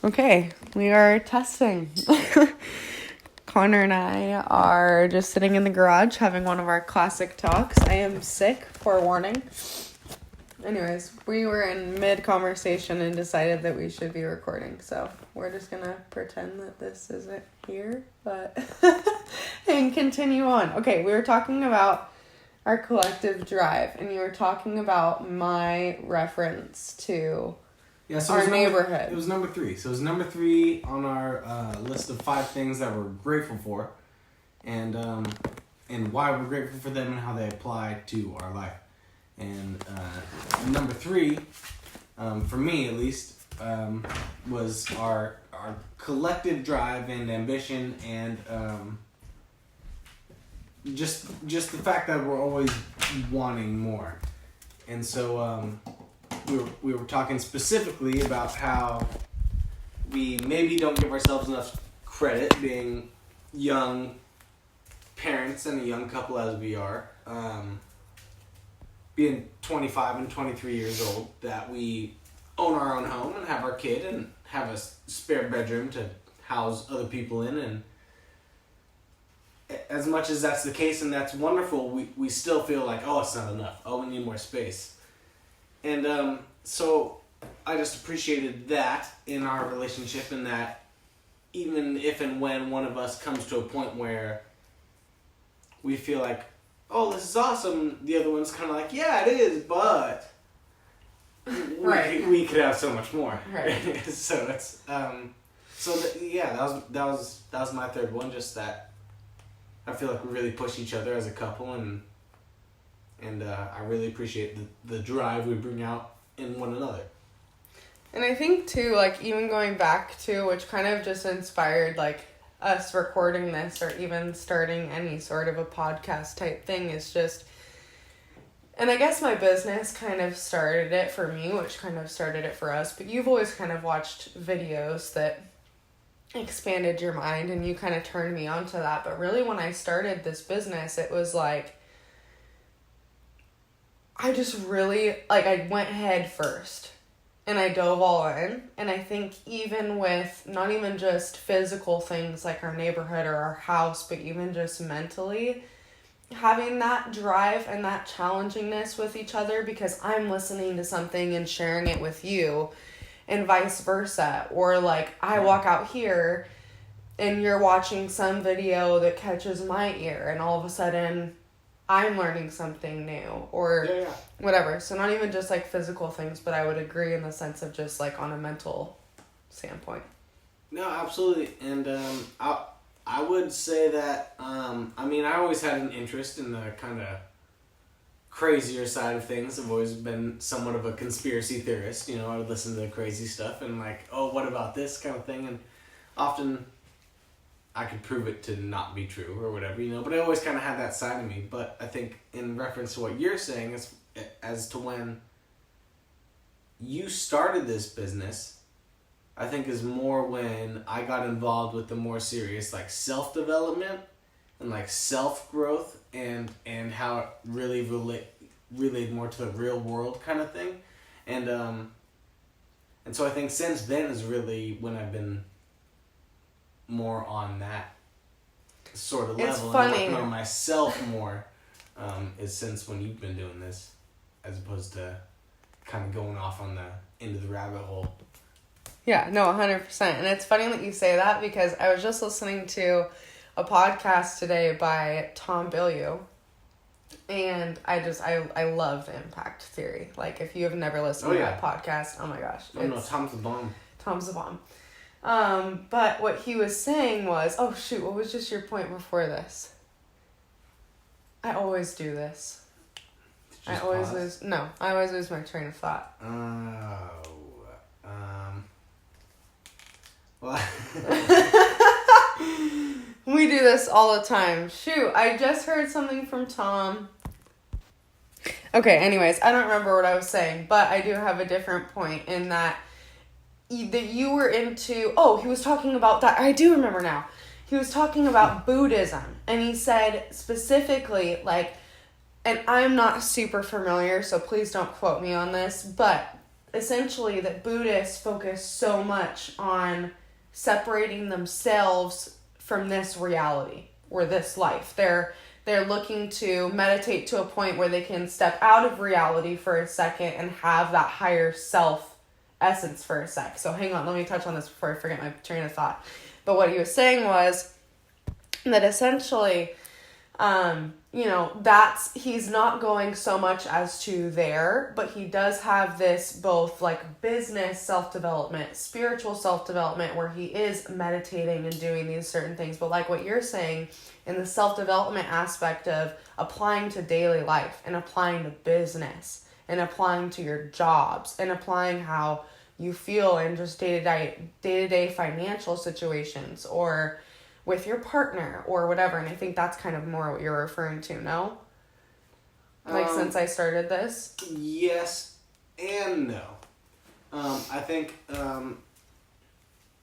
Okay, we are testing. Connor and I are just sitting in the garage having one of our classic talks. I am sick, forewarning. Anyways, we were in mid-conversation and decided that we should be recording, so we're just gonna pretend that this isn't here, but and continue on. Okay, we were talking about our collective drive, and you were talking about my reference to our neighborhood. It was number 3. So it was number 3 on our list of 5 things that we're grateful for, and why we're grateful for them and how they apply to our life. And number 3, for me at least, was our collective drive and ambition, and just the fact that we're always wanting more. And so we were talking specifically about how we maybe don't give ourselves enough credit being young parents and a young couple as we are. Being 25 and 23 years old, that we own our own home and have our kid and have a spare bedroom to house other people in. And as much as that's the case and that's wonderful, we still feel like, oh, it's not enough. Oh, we need more space. And so I just appreciated that in our relationship, and that even if and when one of us comes to a point where we feel like, oh, this is awesome, the other one's kind of like, yeah, it is, but we could have so much more. Right. So it's that was my third one. Just that I feel like we really push each other as a couple, and I really appreciate the drive we bring out in one another. And I think too, like, even going back to, which kind of just inspired like us recording this or even starting any sort of a podcast type thing, is just, and I guess my business kind of started it for me, which kind of started it for us, but you've always kind of watched videos that expanded your mind and you kind of turned me on to that. But really when I started this business, it was like, I just really, like, I went head first. And I dove all in. And I think even with not even just physical things like our neighborhood or our house, but even just mentally, having that drive and that challengingness with each other, because I'm listening to something and sharing it with you and vice versa. Or like I walk out here and you're watching some video that catches my ear and all of a sudden I'm learning something new or whatever. So not even just like physical things, but I would agree in the sense of just like on a mental standpoint. No, absolutely. And I would say that, I always had an interest in the kind of crazier side of things. I've always been somewhat of a conspiracy theorist. You know, I would listen to crazy stuff and like, oh, what about this kind of thing? And often I could prove it to not be true or whatever, you know, but I always kind of had that side of me. But I think in reference to what you're saying, as to when you started this business, I think is more when I got involved with the more serious, like, self-development and, like, self-growth and how it really relayed more to the real world kind of thing. And so I think since then is really when I've been more on that sort of level. It's funny. And working on myself more is since when you've been doing this, as opposed to kind of going off on into the rabbit hole. Yeah, no, 100%. And it's funny that you say that, because I was just listening to a podcast today by Tom Bilyeu, and I love the impact theory. Like, if you have never listened to that podcast, oh my gosh. No, Tom's the bomb. Tom's the bomb. But what he was saying was, oh shoot, what was just your point before this? I always do this. I always lose my train of thought. Well. We do this all the time. Shoot, I just heard something from Tom. Okay, anyways, I don't remember what I was saying, but I do have a different point in that you were into, he was talking about that. I do remember now. He was talking about Buddhism, and he said specifically, like, and I'm not super familiar, so please don't quote me on this, but essentially that Buddhists focus so much on separating themselves from this reality or this life. They're looking to meditate to a point where they can step out of reality for a second and have that higher self essence for a sec. So hang on, let me touch on this before I forget my train of thought. But what he was saying was that essentially, he's not going so much as to there, but he does have this both like business self-development, spiritual self-development, where he is meditating and doing these certain things. But like what you're saying, in the self-development aspect of applying to daily life and applying to business and applying to your jobs and applying how you feel in just day-to-day financial situations or with your partner or whatever. And I think that's kind of more what you're referring to, no? Like, since I started this? Yes and no. I think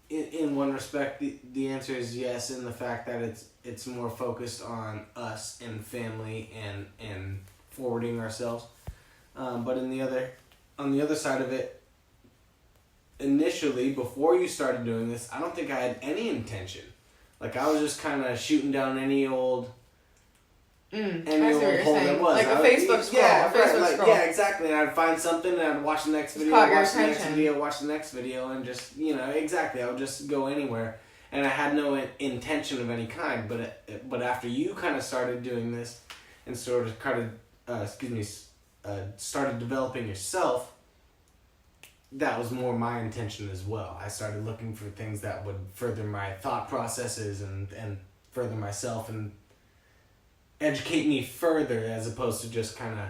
in one respect, the answer is yes, in the fact that it's more focused on us and family and forwarding ourselves. But on the other side of it, initially, before you started doing this, I don't think I had any intention. Like, I was just kind of shooting down any old hole that was. Like a Facebook scroll. Yeah, exactly. And I'd find something and I'd watch the next video, watch the next video, and just, exactly. I would just go anywhere. And I had no intention of any kind. But after you kind of started doing this and started developing yourself, that was more my intention as well. I started looking for things that would further my thought processes and further myself and educate me further, as opposed to just kind of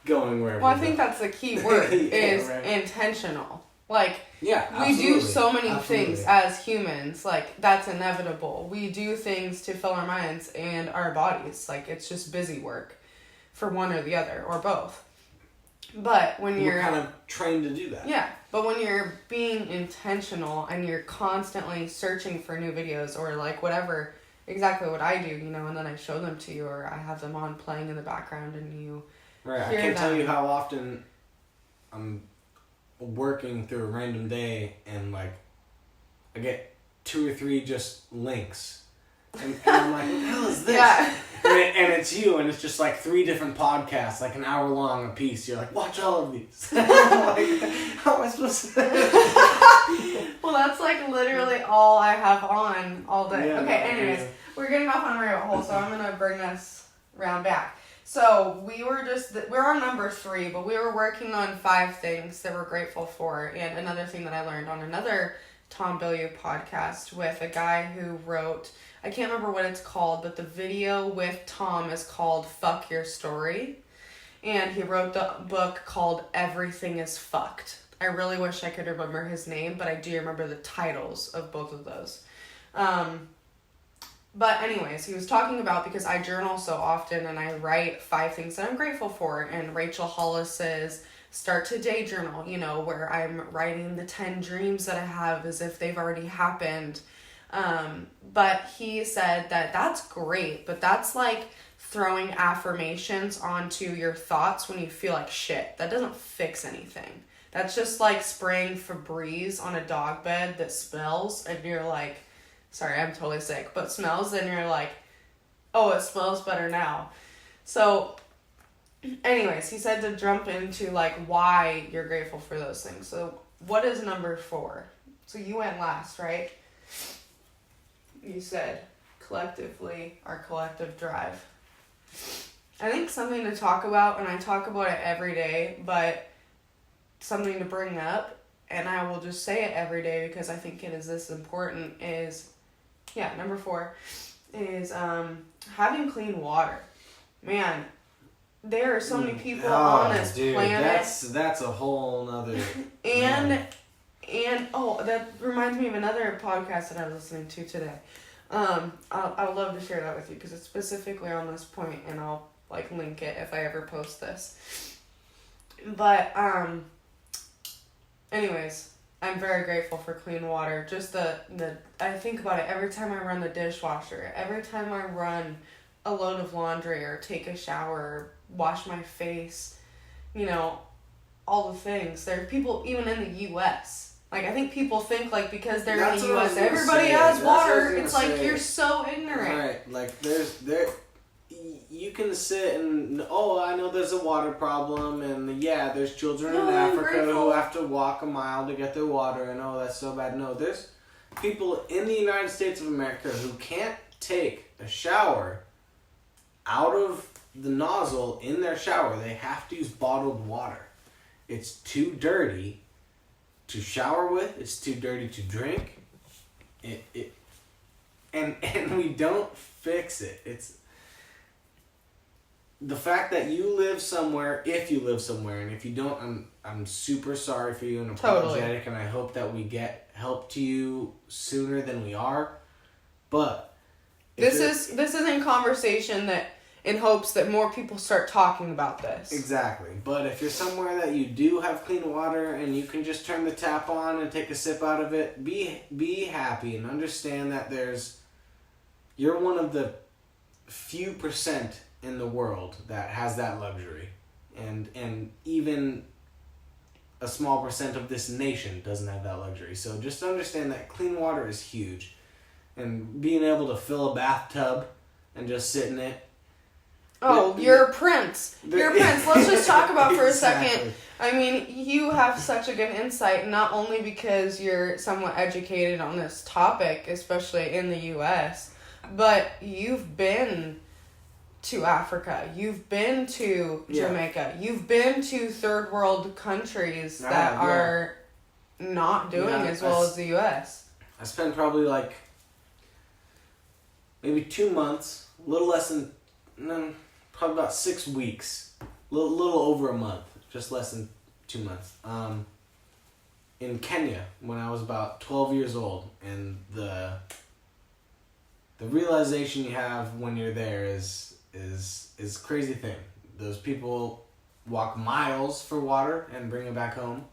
going wherever. Well, I think that's the key word, is intentional. Like, we do so many things as humans. Like, that's inevitable. We do things to fill our minds and our bodies. Like, it's just busy work for one or the other, or both. But when you're kind of trained to do that. Yeah, but when you're being intentional and you're constantly searching for new videos or like whatever, exactly what I do, and then I show them to you or I have them on playing in the background and you Right, I can't tell you how often I'm working through a random day and like I get 2 or 3 just links. And I'm like, what the hell is this? Yeah. And it's you, and it's just like 3 different podcasts, like an hour long a piece. You're like, watch all of these. Like, how am I supposed to? Well, that's like literally all I have on all day. Yeah, okay, anyways, we're getting off on a rabbit hole, so I'm going to bring us round back. So we're on number 3, but we were working on 5 things that we're grateful for. And another thing that I learned on another Tom Bilyeu podcast with a guy who wrote, I can't remember what it's called, but the video with Tom is called Fuck Your Story. And he wrote the book called Everything is Fucked. I really wish I could remember his name, but I do remember the titles of both of those. But anyways, he was talking about, because I journal so often and I write 5 things that I'm grateful for. And Rachel Hollis's Start Today journal, where I'm writing the 10 dreams that I have as if they've already happened. But he said that that's great, but that's like throwing affirmations onto your thoughts when you feel like shit. That doesn't fix anything. That's just like spraying Febreze on a dog bed that smells and you're like, sorry, I'm totally sick, but smells, and you're like, oh, it smells better now. So anyways, he said to jump into like why you're grateful for those things. So what is number 4? So you went last, right? You said collectively, our collective drive. I think something to talk about, and I talk about it every day, but something to bring up, and I will just say it every day because I think it is this important, is, number 4 is having clean water. Man, there are so many people on this planet. That's a whole nother. And that reminds me of another podcast that I was listening to today. I would love to share that with you because it's specifically on this point, and I'll like link it if I ever post this. But anyways, I'm very grateful for clean water. Just I think about it every time I run the dishwasher, every time I run a load of laundry or take a shower or wash my face, all the things. There are people even in the U.S. Like, I think people think, like, because they're in the U.S., gonna everybody say. has That's what I was water. gonna It's like, say. you're so ignorant. Right, like you can sit and, I know there's a water problem, and yeah, there's children in I'm Africa who grateful. have to walk a mile to get their water, and that's so bad. No, there's people in the United States of America who can't take a shower out of the nozzle in their shower. They have to use bottled water. It's too dirty to shower with. It's too dirty to drink. And we don't fix it. It's the fact that you live somewhere. If you live somewhere, and if you don't, I'm super sorry for you and apologetic, and I hope that we get help to you sooner than we are. But this is in conversation that in hopes that more people start talking about this. Exactly. But if you're somewhere that you do have clean water and you can just turn the tap on and take a sip out of it, be happy and understand that you're one of the few % in the world that has that luxury. And even a small % of this nation doesn't have that luxury. So just understand that clean water is huge. And being able to fill a bathtub and just sit in it. Oh, you're a prince. You're a prince. Let's just talk about for a second. I mean, you have such a good insight, not only because you're somewhat educated on this topic, especially in the U.S., but you've been to Africa. You've been to Jamaica. You've been to third world countries that are not doing as well as the U.S. I spent probably like maybe 2 months, a little less than, probably about 6 weeks, little over a month, just less than 2 months, in Kenya when I was about 12 years old. And the realization you have when you're there is a crazy thing. Those people walk miles for water and bring it back home.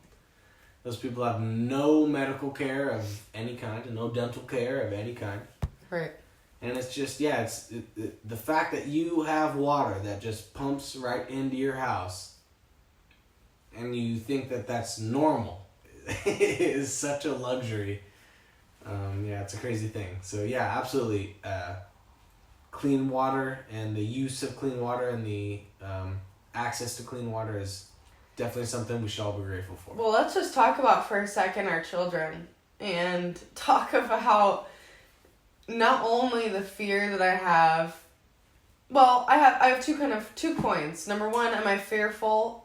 Those people have no medical care of any kind and no dental care of any kind. Right. And it's just, the fact that you have water that just pumps right into your house and you think that that's normal is such a luxury. It's a crazy thing. So absolutely. Clean water and the use of clean water and the access to clean water is definitely something we should all be grateful for. Well, let's just talk about for a second our children and talk about how not only the fear that I have. Well, I have two coins. Number one, am I fearful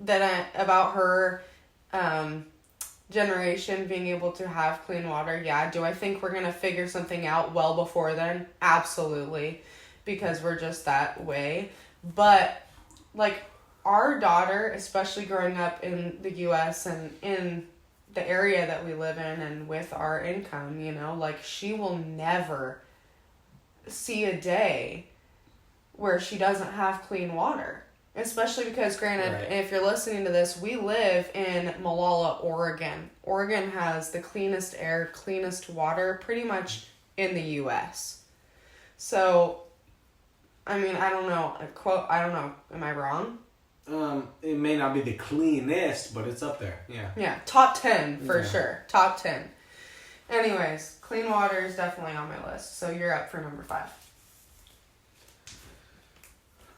about her generation being able to have clean water? Yeah. Do I think we're gonna figure something out well before then? Absolutely, because we're just that way. But like our daughter, especially growing up in the U.S. and in the area that we live in and with our income, like she will never see a day where she doesn't have clean water. Especially because, granted, if you're listening to this, we live in Malala, Oregon. Oregon has the cleanest air, cleanest water, pretty much in the U.S. So, I mean, I don't know. I don't know. Am I wrong? It may not be the cleanest, but it's up there. Yeah. Yeah, top 10 for sure. Top 10. Anyways, clean water is definitely on my list. So you're up for number 5.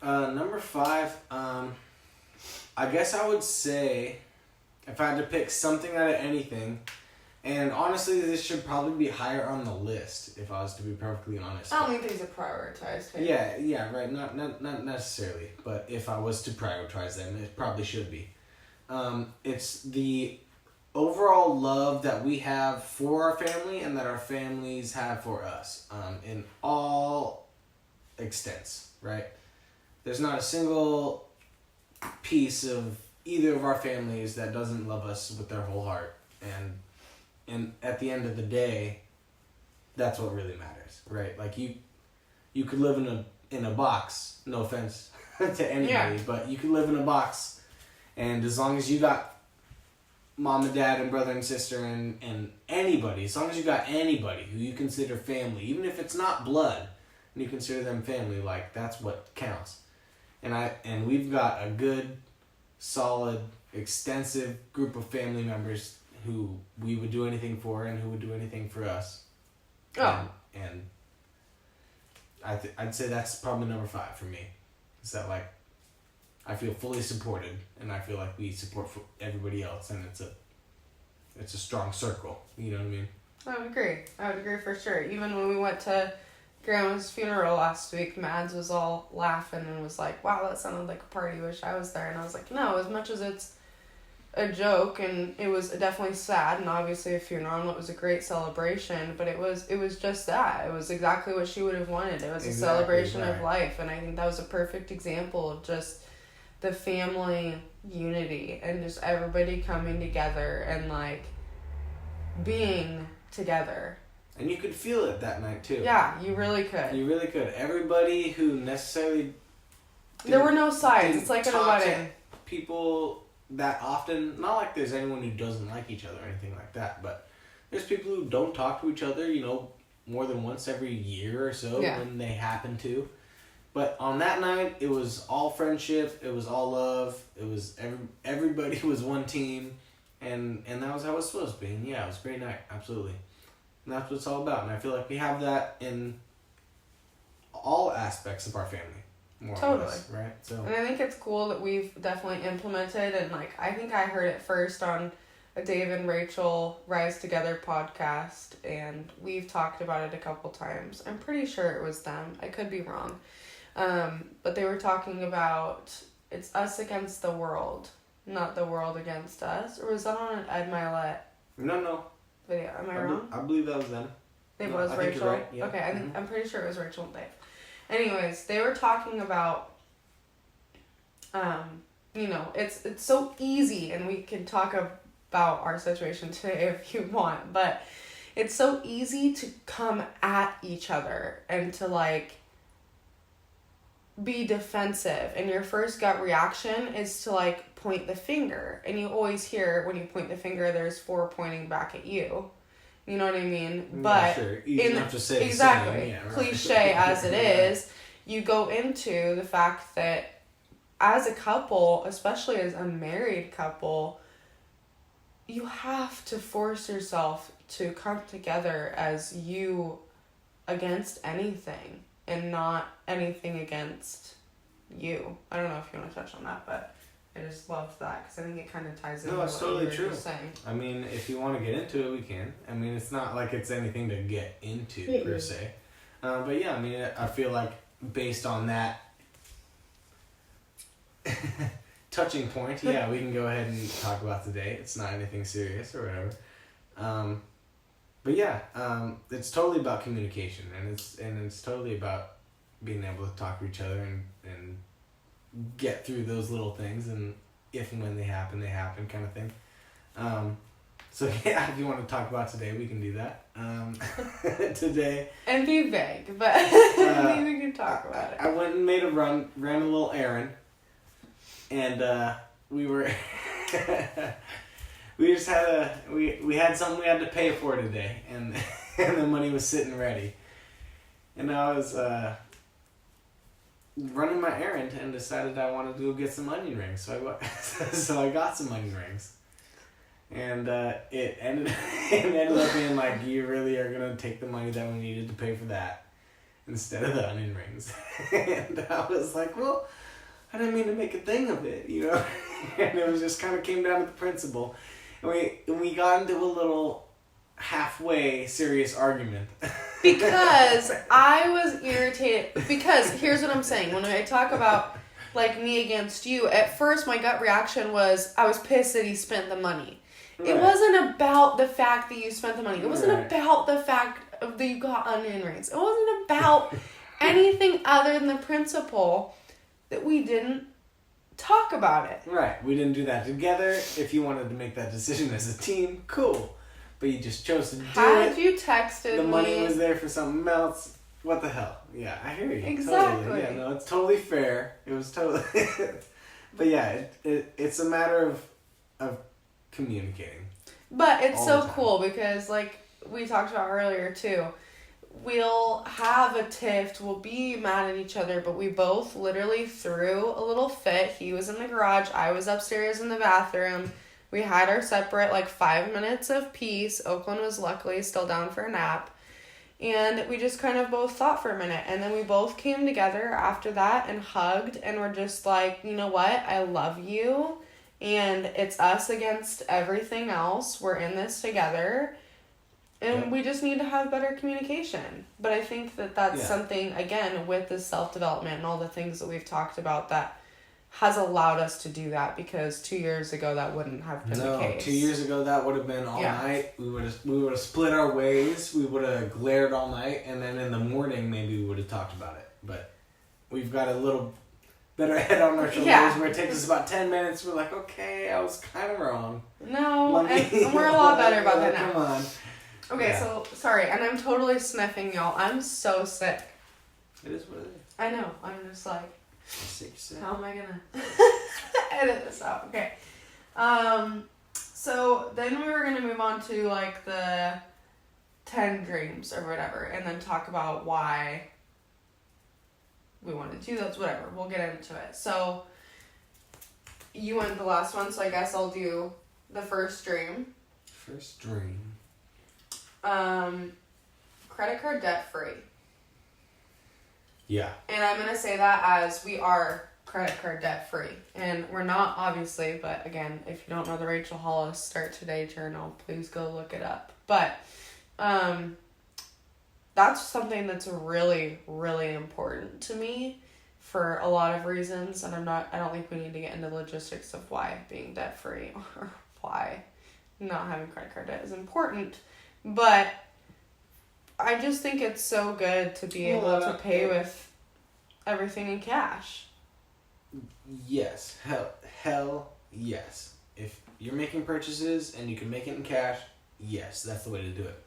Number 5, I guess I would say, if I had to pick something out of anything, and honestly, this should probably be higher on the list, if I was to be perfectly honest. I don't think these are prioritized. Hey? Yeah, right. Not necessarily, but if I was to prioritize them, it probably should be. It's the overall love that we have for our family and that our families have for us, in all extents, right? There's not a single piece of either of our families that doesn't love us with their whole heart. And at the end of the day, that's what really matters, right? Like you could live in a box, no offense to anybody, but you could live in a box, and as long as you got mom and dad and brother and sister and anybody, as long as you got anybody who you consider family, even if it's not blood, and you consider them family, like that's what counts. And we've got a good, solid extensive group of family members who we would do anything for and who would do anything for us. Oh. And I'd say that's probably number 5 for me. Is that like I feel fully supported, and I feel like we support everybody else, and it's a strong circle. You know what I mean? I would agree for sure. Even when we went to Grandma's funeral last week, Mads was all laughing and was like, wow, that sounded like a party. Wish I was there. And I was like, no, as much as it's a joke, and it was definitely sad, and obviously a funeral, and it was a great celebration, but it was just that. It was exactly what she would have wanted. It was a celebration of life, and I think that was a perfect example of just the family unity and just everybody coming together and like being together. And you could feel it that night too. Yeah, you really could. You really could. Everybody who necessarily there were no sides. It's like at a wedding. People that often, not like there's anyone who doesn't like each other or anything like that, but there's people who don't talk to each other, you know, more than once every year or so when they happen to. But on that night, it was all friendship, it was all love, it was everybody was one team, and that was how it was supposed to be. And yeah, it was a great night, absolutely. And that's what it's all about. And I feel like we have that in all aspects of our family. More or less, right? So. And I think it's cool that we've definitely implemented, and like I think I heard it first on a Dave and Rachel Rise Together podcast, and we've talked about it a couple times. I'm pretty sure it was them. I could be wrong. But they were talking about it's us against the world, not the world against us. Or was that on an Ed Milet? No. Video. Am I wrong? I believe that was them. It was Rachel? Think you're right. Yeah. Okay, I'm pretty sure it was Rachel and Dave. Anyways, they were talking about, you know, it's so easy, and we can talk about our situation today if you want, but it's so easy to come at each other and to, like, be defensive, and your first gut reaction is to, like, point the finger, and you always hear when you point the finger, there's 4 pointing back at you. You know what I mean? But sure. Easy enough to say exactly, the same. Yeah, right. Cliche as it is, you go into the fact that as a couple, especially as a married couple, you have to force yourself to come together as you against anything and not anything against you. I don't know if you want to touch on that, but I just love that because I think it kind of ties into what totally you were true. just saying. I mean, if you want to get into it, we can. I mean, it's not like it's anything to get into per se. But yeah, I mean, I feel like based on that touching point, yeah, we can go ahead and talk about today. It's not anything serious or whatever. But yeah, it's totally about communication, and it's totally about being able to talk to each other and get through those little things, and if and when they happen kind of thing. So yeah, if you want to talk about today, we can do that. Today. And be vague, but maybe we can talk about it. I went and made a run, ran a little errand, and we were we just had we had something we had to pay for today, and the money was sitting ready, and I was running my errand and decided I wanted to go get some onion rings, so I got some onion rings, and it ended up being like, you really are gonna take the money that we needed to pay for that instead of the onion rings. And I was like, well, I didn't mean to make a thing of it, you know. And it was just kind of came down to the principle, and we got into a little halfway serious argument. Because I was irritated. Because here's what I'm saying. When I talk about, like, me against you, at first my gut reaction was I was pissed that he spent the money. Right. It wasn't about the fact that you spent the money. It wasn't about the fact that you got onion rings. It wasn't about anything other than the principle that we didn't talk about it. Right. We didn't do that together. If you wanted to make that decision as a team, cool. But you just chose to do it. Had you texted me... The money was there for something else. What the hell? Yeah, I hear you. Exactly. Totally. Yeah, no, it's totally fair. It was totally... But yeah, it's a matter of communicating. But it's so cool because, like we talked about earlier too, we'll have a tiff, we'll be mad at each other, but we both literally threw a little fit. He was in the garage, I was upstairs in the bathroom. We had our separate, 5 minutes of peace. Oakland was luckily still down for a nap. And we just kind of both thought for a minute. And then we both came together after that and hugged. And we're just like, you know what? I love you. And it's us against everything else. We're in this together. And we just need to have better communication. But I think that that's something, again, with the self-development and all the things that we've talked about that has allowed us to do that, because 2 years ago that wouldn't have been the case. 2 years ago that would have been all night. We would have split our ways. We would have glared all night, and then in the morning maybe we would have talked about it. But we've got a little better head on our shoulders where it takes us about 10 minutes. We're like, okay, I was kind of wrong. No, and we're a lot better about that now. Come on. Okay, so sorry, and I'm totally sniffing, y'all. I'm so sick. It is what it is. I know. I'm just like, Sick. how am I gonna edit this out? Okay. So then we were gonna move on to the 10 dreams or whatever, and then talk about why we want to do those. Whatever. We'll get into it. So you went the last one, so I guess I'll do the first dream. First dream. Credit card debt free. Yeah. And I'm going to say that as we are credit card debt free. And we're not, obviously, but again, if you don't know the Rachel Hollis Start Today journal, please go look it up. But that's something that's really, really important to me for a lot of reasons. And I don't think we need to get into logistics of why being debt free or why not having credit card debt is important. But I just think it's so good to be able to pay with everything in cash. Yes. Hell yes. If you're making purchases and you can make it in cash, yes, that's the way to do it.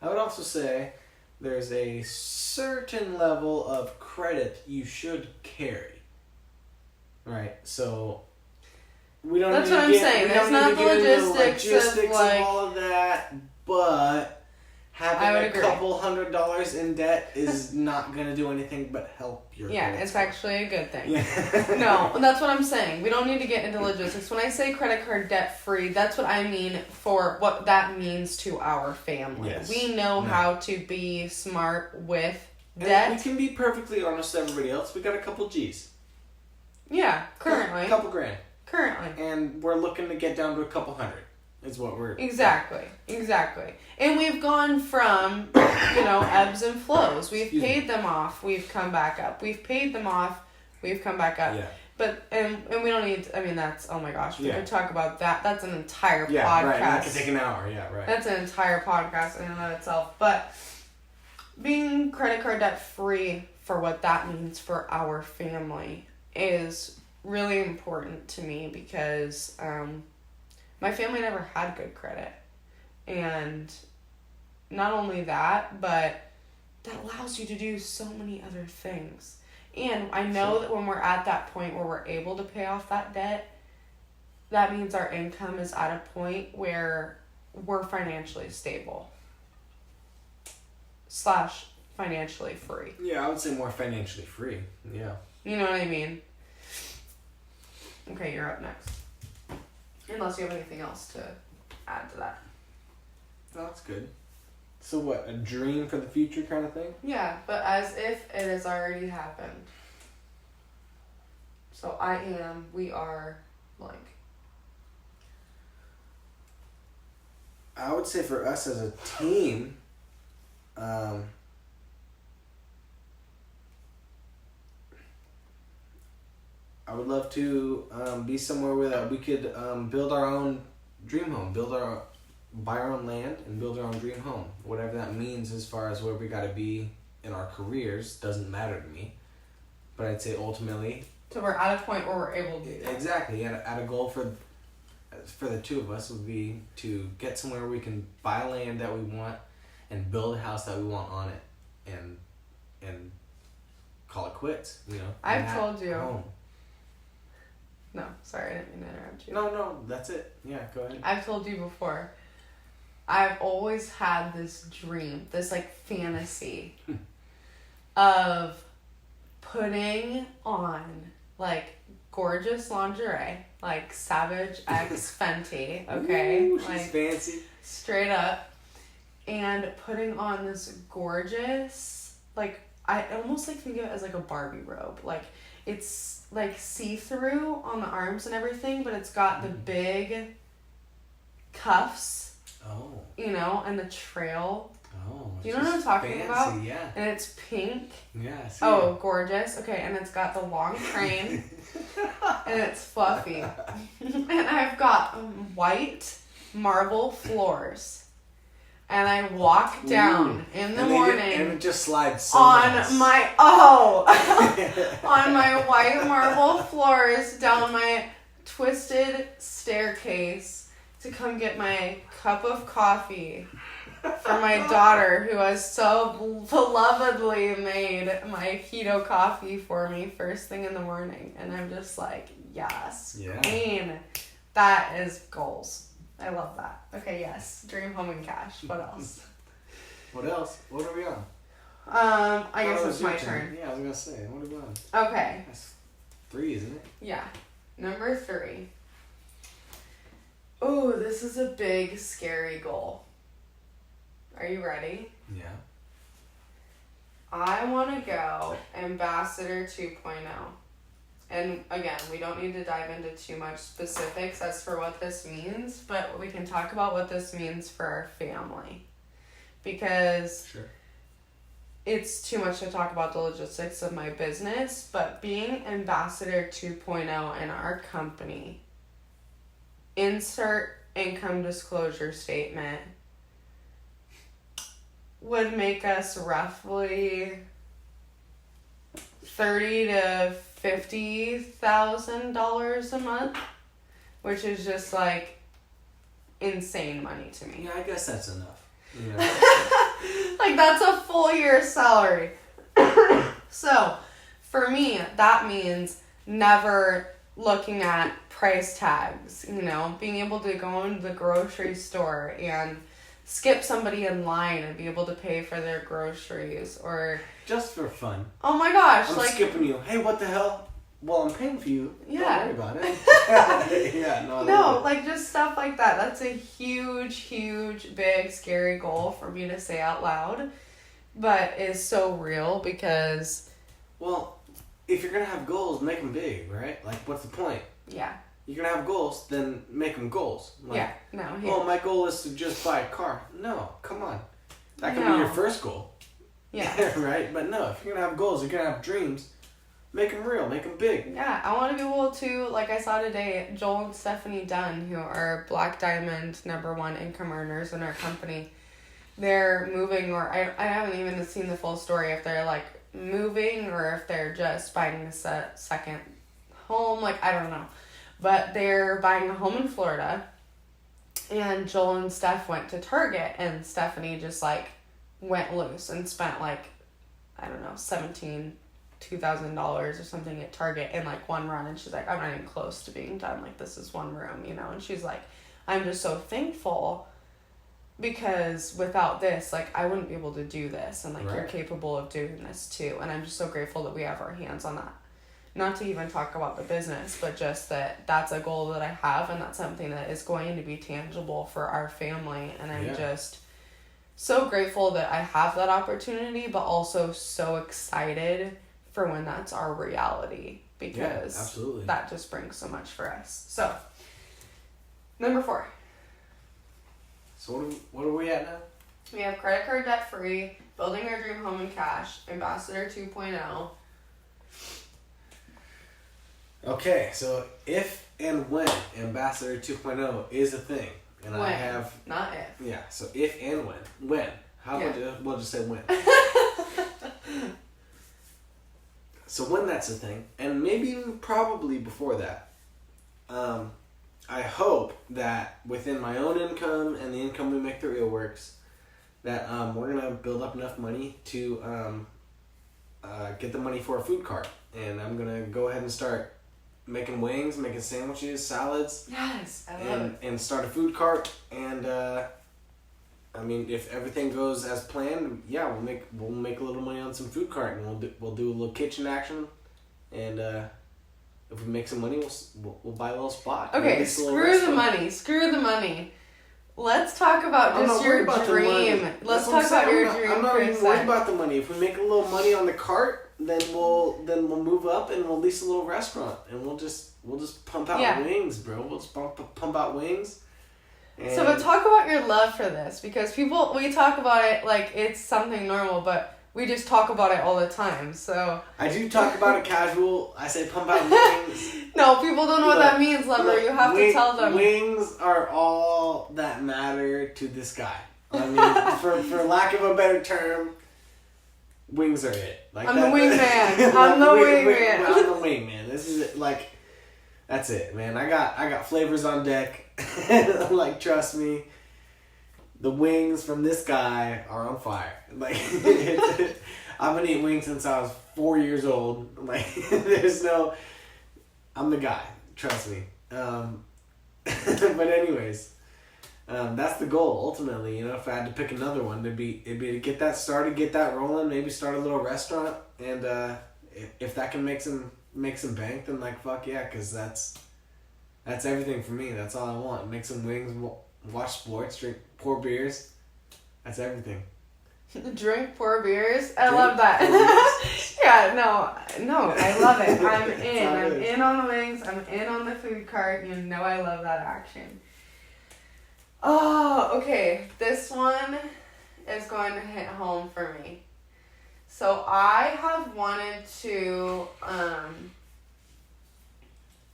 I would also say there's a certain level of credit you should carry. Right? So we don't That's what I'm saying. It's not the logistics of all of that, but having a couple $100 in debt is not going to do anything but help your it's actually a good thing. Yeah. No, that's what I'm saying. We don't need to get into logistics. When I say credit card debt free, that's what I mean for what that means to our family. Yes. We know how to be smart with debt. And we can be perfectly honest with everybody else. We got a couple G's. Yeah, currently. A couple grand. Currently. And we're looking to get down to a couple hundred. Is what we're... Exactly. And we've gone from, ebbs and flows. We've paid them off. We've come back up. We've paid them off. We've come back up. Yeah. But, and we don't need, that's, oh my gosh, we could talk about that. That's an entire podcast. Yeah, right. That could take an hour. Yeah, right. That's an entire podcast in and of itself. But being credit card debt free for what that means for our family is really important to me because my family never had good credit. And not only that, but that allows you to do so many other things. And I know that when we're at that point where we're able to pay off that debt, that means our income is at a point where we're financially stable / financially free. Yeah, I would say more financially free. Yeah. You know what I mean? Okay, you're up next. Unless you have anything else to add to that. Oh, that's good. So what, a dream for the future kind of thing? Yeah, but as if it has already happened. So we are, blank. I would say for us as a team, I would love to be somewhere where we could build our own dream home, buy our own land and build our own dream home. Whatever that means as far as where we got to be in our careers doesn't matter to me. But I'd say ultimately... So we're at a point where we're able to do that. Exactly. At a goal for the two of us would be to get somewhere where we can buy land that we want and build a house that we want on it and call it quits, I've told you. Home. No, sorry, I didn't mean to interrupt you. No, that's it. Yeah, go ahead. I've told you before. I've always had this dream, this like fantasy of putting on like gorgeous lingerie, like Savage X Fenty, okay? Ooh, she's like fancy. straight up. And putting on this gorgeous, like, I almost like think of it as like a Barbie robe. Like, it's like see-through on the arms and everything, but it's got the big cuffs. Oh. You know, and the trail. Oh. You know what I'm talking fancy, about? Yeah. And it's pink. Yeah. I see Oh, it. gorgeous. Okay, and it's got the long train. And it's fluffy. And I've got white marble floors. And I walk down in the morning And it just slides so on nice. my on my white marble floors down my twisted staircase to come get my cup of coffee for my daughter, who has so belovedly made my keto coffee for me first thing in the morning. And I'm just like, yes, Yeah. queen. That is goals. I love that. Okay, yes. Dream home and cash. What else? What else? What are we on? I guess Oh, it's my turn. Yeah, I was gonna say. What are we on? Okay. That's 3, isn't it? Yeah. Number 3. Oh, this is a big, scary goal. Are you ready? Yeah. I want to go Ambassador 2.0. And again, we don't need to dive into too much specifics as for what this means, but we can talk about what this means for our family. Because Sure. it's too much to talk about the logistics of my business, but being Ambassador 2.0 in our company, insert income disclosure statement, would make us roughly $30,000 to $50,000 a month, which is just like insane money to me. Yeah, I guess that's enough. Yeah. Like, that's a full year's salary. So, for me, that means never looking at price tags, you know, being able to go into the grocery store and skip somebody in line and be able to pay for their groceries, or Just for fun. oh my gosh, I'm like skipping you. Hey, what the hell? Well, I'm paying for you. Yeah. Don't worry about it. Yeah, no. I no, love it. like just stuff like that. That's a huge, big, scary goal for me to say out loud, but is so real because Well, if you're gonna have goals, make them big, right? Like, what's the point? yeah, You're gonna have goals, then make them goals. Like, yeah, no, oh, my goal is to just buy a car. No, come on. That can No. be your first goal. yeah. Right? But no, if you're gonna have goals, you're gonna have dreams. Make them real. Make them big. Yeah, I want to be able to, like I saw today, Joel and Stephanie Dunn, who are Black Diamond #1 income earners in our company, they're moving, or I haven't even seen the full story, if they're like moving or if they're just buying a second home, like I don't know. But they're buying a home in Florida, and Joel and Steph went to Target, and Stephanie just like went loose and spent like, I don't know, $2,000 or something at Target in like one run, and she's like, I'm not even close to being done, like this is one room, you know. And she's like, I'm just so thankful because without this, like I wouldn't be able to do this, and like Right. you're capable of doing this too, and I'm just so grateful that we have our hands on that. Not to even talk about the business, but just that that's a goal that I have, and that's something that is going to be tangible for our family, and I'm just so grateful that I have that opportunity, but also so excited for when that's our reality, because absolutely. that just brings so much for us. So, number 4. So what are we at now? We have credit card debt free, building our dream home in cash, Ambassador 2.0. Okay, so if and when Ambassador 2.0 is a thing, and When, I have not if. yeah, so if and when how Yeah. about we'll just say when. So when that's a thing, and maybe even probably before that, I hope that within my own income and the income we make through Eelworks, that we're gonna build up enough money to get the money for a food cart, and I'm gonna go ahead and start making wings, making sandwiches, salads, Yes, I love it. and start a food cart, and I mean, if everything goes as planned, yeah, we'll make a little money on some food cart, and we'll do a little kitchen action, and if we make some money, we'll buy a little spot. Okay, screw the money. Screw the money. Let's talk about just your dream. Let's talk about your dream. I'm not even worried about the money. If we make a little money on the cart, then we'll move up and we'll lease a little restaurant, and we'll just pump out wings, bro. We'll just pump out wings. So, but talk about your love for this, because we talk about it like it's something normal, but we just talk about it all the time. So I do talk about it casual. I say pump out wings. No, people don't know what that means, lover. You have to tell them. Wings are all that matter to this guy. I mean, for lack of a better term, wings are it. Like I'm the wingman. I'm the wingman. I'm the wingman. This is it. Like, that's it, man. I got flavors on deck. Like, trust me, the wings from this guy are on fire. Like, I've been eating wings since I was 4 years old. Like, I'm the guy. Trust me. But anyways, that's the goal ultimately. You know, if I had to pick another one, it'd be to get that started, get that rolling, maybe start a little restaurant, and if that can make some bank, then like fuck yeah, because that's everything for me. That's all I want. Make some wings, watch sports, pour beers. That's everything. Drink, pour beers. I love that. Yeah, no, I love it. I'm in. I'm in on the wings. I'm in on the food cart. You know I love that action. Oh, okay. This one is going to hit home for me. So I have wanted to,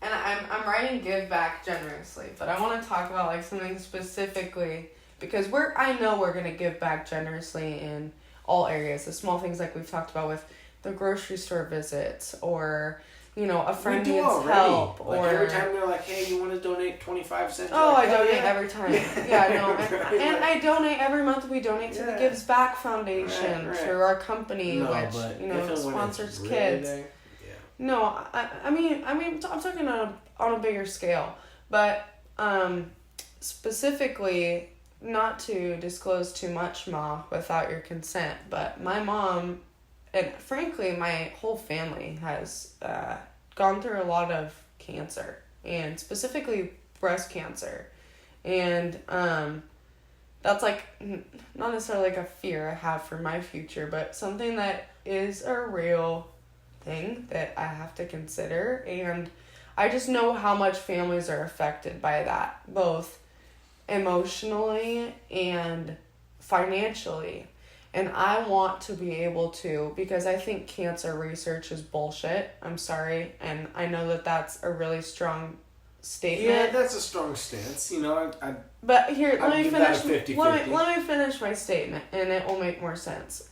and I'm writing give back generously, but I want to talk about like something specifically, because I know we're going to give back generously in all areas. The small things like we've talked about with the grocery store visits, or, you know, a friend needs help. Like, or every time they're like, hey, you want to donate 25 cents? Oh, I donate every time. Yeah, no. And I donate every month. We donate to the Gives Back Foundation through our company, which, you know, sponsors kids. No, I mean, I'm talking on a bigger scale, but specifically, not to disclose too much, Ma, without your consent, but my mom, and frankly, my whole family has gone through a lot of cancer, and specifically breast cancer, and that's like not necessarily like a fear I have for my future, but something that is a real thing that I have to consider, and I just know how much families are affected by that, both emotionally and financially. And I want to be able to, because I think cancer research is bullshit. I'm sorry, and I know that that's a really strong statement. Yeah, that's a strong stance. You know, But here, let me finish. Let me finish my statement, and it will make more sense.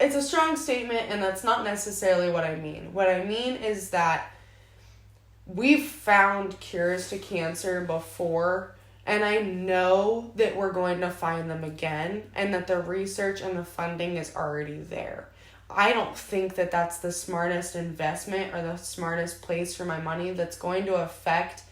It's a strong statement, and that's not necessarily what I mean. What I mean is that we've found cures to cancer before, and I know that we're going to find them again, and that the research and the funding is already there. I don't think that that's the smartest investment or the smartest place for my money that's going to affect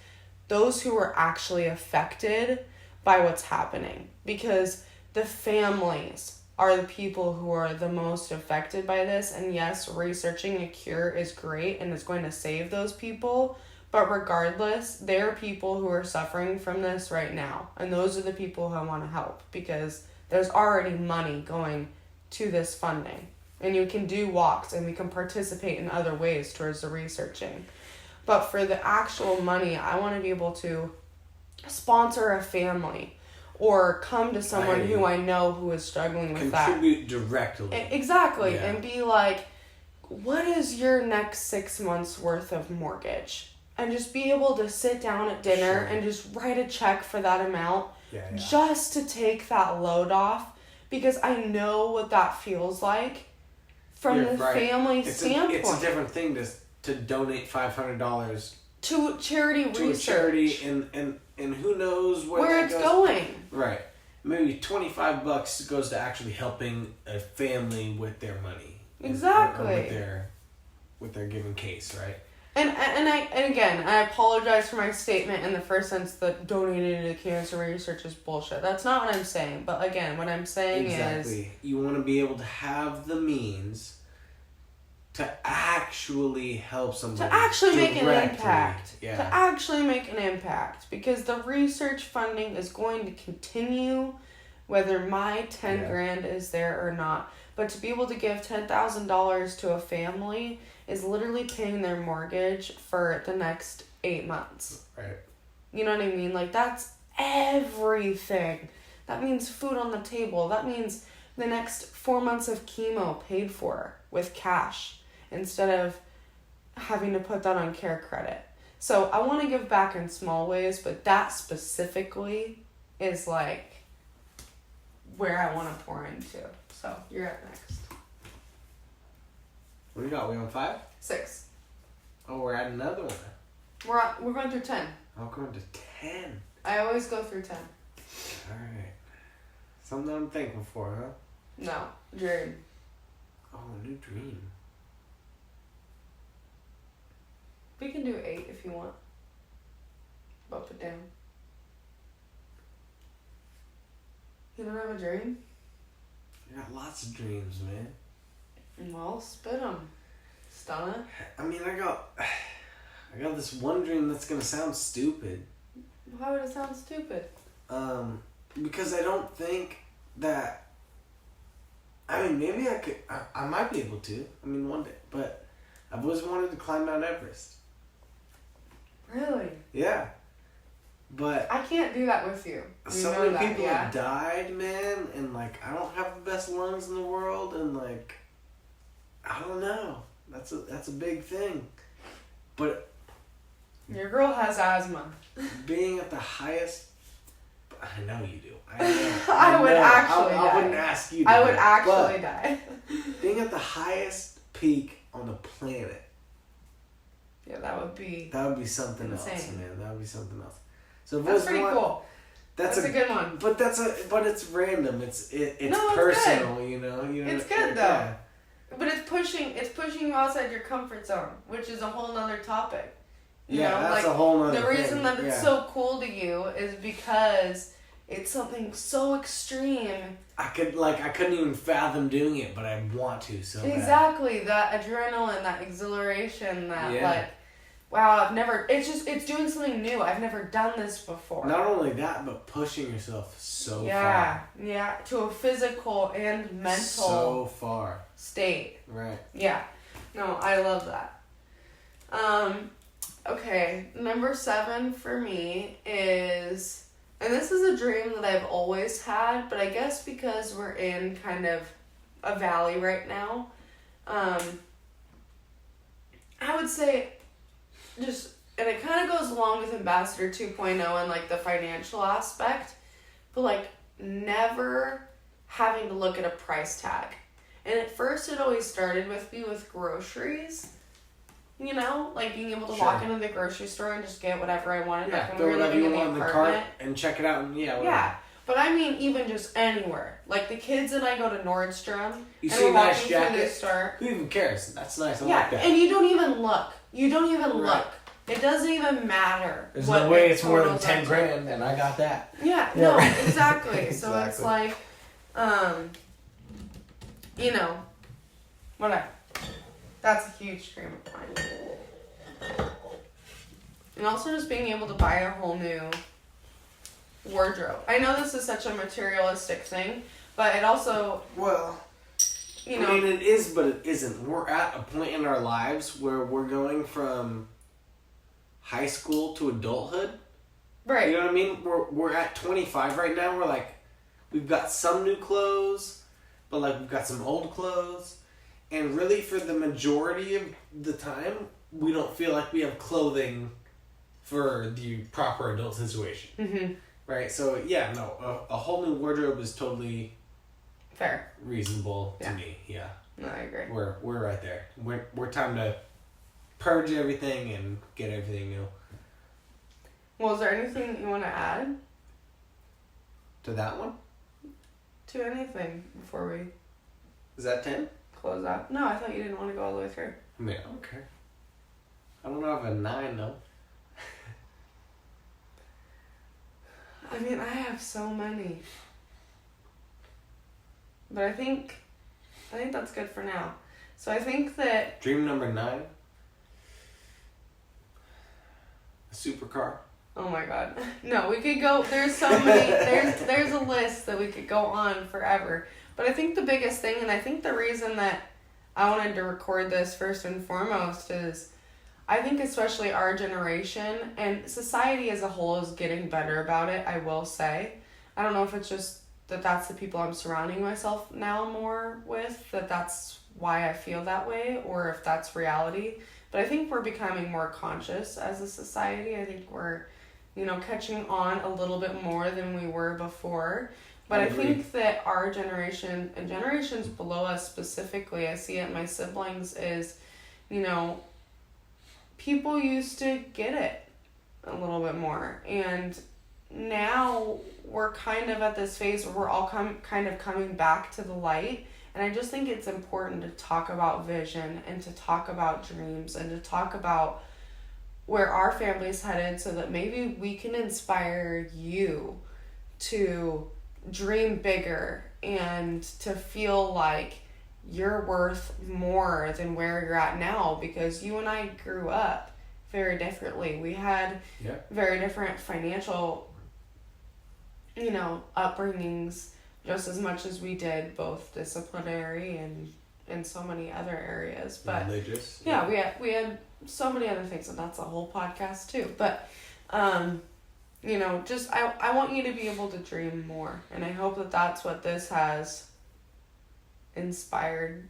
those who are actually affected by what's happening. Because the families are the people who are the most affected by this. And yes, researching a cure is great and is going to save those people. But regardless, there are people who are suffering from this right now. And those are the people who I want to help, because there's already money going to this funding. And you can do walks, and we can participate in other ways towards the researching. But for the actual money, I want to be able to sponsor a family, or come to someone who I know who is struggling with that. Contribute directly. Exactly. Yeah. And be like, what is your next 6 months worth of mortgage? And just be able to sit down at dinner and just write a check for that amount. Just to take that load off. Because I know what that feels like from the family standpoint. It's a different thing to donate $500 to charity research. To a charity, and who knows where it's going. Right. Maybe $25 goes to actually helping a family with their money. Exactly. Or with their given case, right? And again, I apologize for my statement in the first sense that donating to cancer research is bullshit. That's not what I'm saying. But again, what I'm saying is you want to be able to have the means to actually help somebody. To actually make an impact. Yeah. To actually make an impact. Because the research funding is going to continue whether my 10 grand is there or not. But to be able to give $10,000 to a family is literally paying their mortgage for the next 8 months. Right. You know what I mean? Like, that's everything. That means food on the table. That means the next 4 months of chemo paid for with cash instead of having to put that on care credit. So I want to give back in small ways, but that specifically is like where I want to pour into. So you're up next. What do you got? We on 5? 6. Oh, we're at another one. We're going through 10. I'm going to 10. I always go through 10. Alright. Something I'm thankful for, huh? No, dream. Oh, a new dream. We can do 8 if you want. Bump it down. You don't have a dream? I got lots of dreams, man. Well, spit them. Stun it. I mean, I got this one dream that's gonna sound stupid. Why would it sound stupid? Because I don't think that. I mean, maybe I could. I might be able to. I mean, one day. But I've always wanted to climb Mount Everest. Really? Yeah. But I can't do that with you. so many people have died, man, and like I don't have the best lungs in the world, and like I don't know. That's a big thing. But your girl has asthma. Being at the highest, I know you do. I would actually die. I wouldn't ask you to. I would actually die. Being at the highest peak on the planet. Yeah, that would be something insane. else, man. That would be something else. So that's pretty cool. That's a good one. But it's random. It's no, personal, good. You know. It's good though. Yeah. But it's pushing you outside your comfort zone, which is a whole nother topic. You know? That's like, a whole nother the reason thing. that it's so cool to you is because it's something so extreme. I couldn't even fathom doing it, but I want to so exactly bad. That adrenaline, that exhilaration, that wow, it's doing something new. I've never done this before. Not only that, but pushing yourself so far. Yeah, to a physical and mental so far state. Right. Yeah. No, I love that. Okay, number 7 for me is, and this is a dream that I've always had, but I guess because we're in kind of a valley right now, I would say just, and it kind of goes along with Ambassador 2.0 and like the financial aspect, but like never having to look at a price tag. And at first it always started with me with groceries, you know, like being able to walk into the grocery store and just get whatever I wanted. Yeah, like when throw we were whatever living you in want in the the cart apartment. and check it out and whatever. Yeah. But I mean, even just anywhere. Like, the kids and I go to Nordstrom. You and see a we're nice walking jacket? through the store. Who even cares? That's nice. I like that. And you don't even look. Look. It doesn't even matter. There's no way it's more than 10 grand, and I got that. Yeah, no, exactly. So it's like, you know, whatever. That's a huge dream of mine. And also just being able to buy a whole new wardrobe. I know this is such a materialistic thing, but it also... Well, you know... I mean, it is, but it isn't. We're at a point in our lives where we're going from high school to adulthood. Right. You know what I mean? We're at 25 right now. We're like, we've got some new clothes, but like we've got some old clothes. And really, for the majority of the time, we don't feel like we have clothing for the proper adult situation. Mm-hmm. Right? So, yeah, no, a whole new wardrobe is totally... fair. Reasonable to me, yeah. No, I agree. We're right there. We're time to purge everything and get everything new. Well, is there anything that you want to add? To that one? To anything before we... Is that 10? Close out? No, I thought you didn't want to go all the way through. I mean, I don't care. I don't know if a 9 though. I mean, I have so many. But I think that's good for now. So I think that... Dream number 9? A supercar? Oh my god. No, we could go... There's so many... There's a list that we could go on forever. But I think the biggest thing, and I think the reason that I wanted to record this first and foremost is... I think especially our generation, and society as a whole is getting better about it, I will say. I don't know if it's just that that's the people I'm surrounding myself now more with, that's why I feel that way, or if that's reality. But I think we're becoming more conscious as a society. I think we're, catching on a little bit more than we were before. But I think that our generation, and generations below us specifically, I see it in my siblings, is, people used to get it a little bit more. And now we're kind of at this phase where we're all kind of coming back to the light. And I just think it's important to talk about vision and to talk about dreams and to talk about where our family's headed so that maybe we can inspire you to dream bigger and to feel like you're worth more than where you're at now, because you and I grew up very differently. We had very different financial, upbringings just as much as we did both disciplinary and so many other areas. But religious. Yeah, we had so many other things, and that's a whole podcast too. But just I want you to be able to dream more, and I hope that that's what this has inspired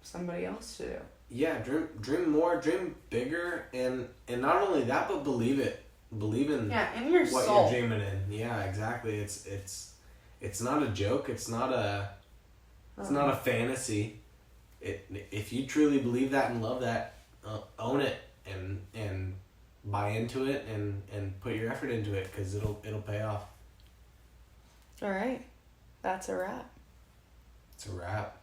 somebody else to do. Yeah, dream more, dream bigger, and not only that, but believe it. Believe in in your what soul. you're dreaming in. Yeah, exactly. It's not a joke. It's not a fantasy. If you truly believe that and love that, own it and buy into it and put your effort into it, because it'll pay off. All right, that's a wrap. It's a wrap.